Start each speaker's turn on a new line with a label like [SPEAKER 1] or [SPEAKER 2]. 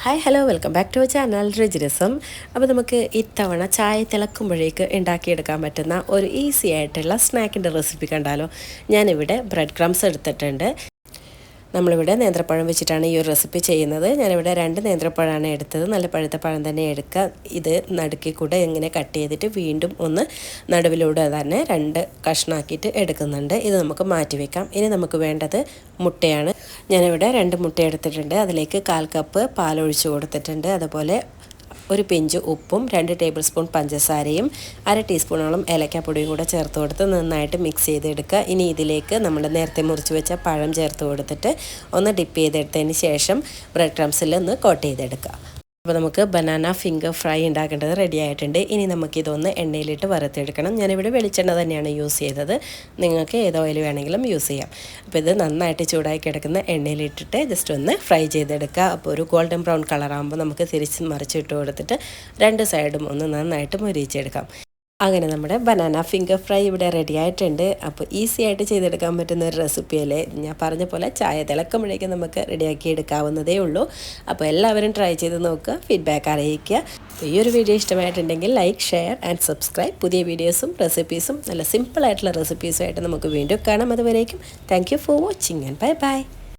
[SPEAKER 1] Hi hello welcome back to our channel Ruchirasam. അപ്പോൾ നമുക്ക് ഇത്തവണ ചായ തിളക്കുമ്പോഴേക്ക് ഉണ്ടാക്കിയെടുക്കാൻ പറ്റുന്ന ഒരു ഈസി ആയിട്ടുള്ള സ്നാക്കിൻ്റെ റെസിപ്പി കണ്ടാലോ. ഞാനിവിടെ ബ്രെഡ് ക്രംസ് എടുത്തിട്ടുണ്ട്. നമ്മളിവിടെ നേന്ത്രപ്പഴം വെച്ചിട്ടാണ് ഈ ഒരു റെസിപ്പി ചെയ്യുന്നത്. ഞാനിവിടെ 2 നേന്ത്രപ്പഴമാണ് എടുത്തത്. നല്ല പഴുത്ത പഴം തന്നെ എടുക്കുക. ഇത് നടുക്കിൽ കൂടെ ഇങ്ങനെ കട്ട് ചെയ്തിട്ട് വീണ്ടും ഒന്ന് നടുവിലൂടെ തന്നെ 2 കഷ്ണാക്കിയിട്ട് എടുക്കുന്നുണ്ട്. ഇത് നമുക്ക് മാറ്റി വെക്കാം. ഇനി നമുക്ക് വേണ്ടത് മുട്ടയാണ്. ഞാനിവിടെ 2 മുട്ട എടുത്തിട്ടുണ്ട്. അതിലേക്ക് 1/4 കപ്പ് പാലൊഴിച്ച് കൊടുത്തിട്ടുണ്ട്. അതുപോലെ ഒരു പിഞ്ച് ഉപ്പും 2 ടേബിൾ സ്പൂൺ പഞ്ചസാരയും 1/2 ടീസ്പൂണോളം ഏലക്കാപ്പൊടിയും കൂടെ ചേർത്ത് കൊടുത്ത് നന്നായിട്ട് മിക്സ് ചെയ്തെടുക്കുക. ഇനി ഇതിലേക്ക് നമ്മൾ നേരത്തെ മുറിച്ച് വെച്ച പഴം ചേർത്ത് കൊടുത്തിട്ട് ഒന്ന് ഡിപ്പ് ചെയ്തെടുത്തതിന് ശേഷം ബ്രെഡ് ക്രംസിൽ ഒന്ന് കോട്ട് ചെയ്തെടുക്കുക. അപ്പോൾ നമുക്ക് ബനാന ഫിംഗർ ഫ്രൈ ഉണ്ടാക്കേണ്ടത് റെഡി ആയിട്ടുണ്ട്. ഇനി നമുക്കിതൊന്ന് എണ്ണയിലിട്ട് വറുത്തെടുക്കണം. ഞാനിവിടെ വെളിച്ചെണ്ണ തന്നെയാണ് യൂസ് ചെയ്തത്. നിങ്ങൾക്ക് ഏത് ഓയിൽ വേണമെങ്കിലും യൂസ് ചെയ്യാം. അപ്പോൾ ഇത് നന്നായിട്ട് ചൂടായി കിടക്കുന്ന എണ്ണയിലിട്ടിട്ട് ജസ്റ്റ് ഒന്ന് ഫ്രൈ ചെയ്തെടുക്കുക. അപ്പോൾ ഒരു ഗോൾഡൻ ബ്രൗൺ കളറാകുമ്പോൾ നമുക്ക് തിരിച്ച് മറിച്ചിട്ട് കൊടുത്തിട്ട് 2 സൈഡും ഒന്ന് നന്നായിട്ട് മുരിച്ചെടുക്കാം. അങ്ങനെ നമ്മുടെ ബനാന ഫിംഗർ ഫ്രൈ ഇവിടെ റെഡി ആയിട്ടുണ്ട്. അപ്പോൾ ഈസി ആയിട്ട് ചെയ്തെടുക്കാൻ പറ്റുന്ന ഒരു റെസിപ്പിയല്ലേ. ഞാൻ പറഞ്ഞ പോലെ ചായ തിളക്കുമ്പോഴേക്കും നമുക്ക് റെഡിയാക്കി എടുക്കാവുന്നതേ ഉള്ളൂ. അപ്പോൾ എല്ലാവരും ട്രൈ ചെയ്ത് നോക്കുക, ഫീഡ്ബാക്ക് അറിയിക്കുക. ഈ ഒരു വീഡിയോ ഇഷ്ടമായിട്ടുണ്ടെങ്കിൽ ലൈക്ക്, ഷെയർ ആൻഡ് സബ്സ്ക്രൈബ്. പുതിയ വീഡിയോസും റെസിപ്പീസും നല്ല സിമ്പിളായിട്ടുള്ള റെസിപ്പീസുമായിട്ട് നമുക്ക് വീണ്ടും കാണാം. അതുവരേക്കും thank you for watching and bye bye.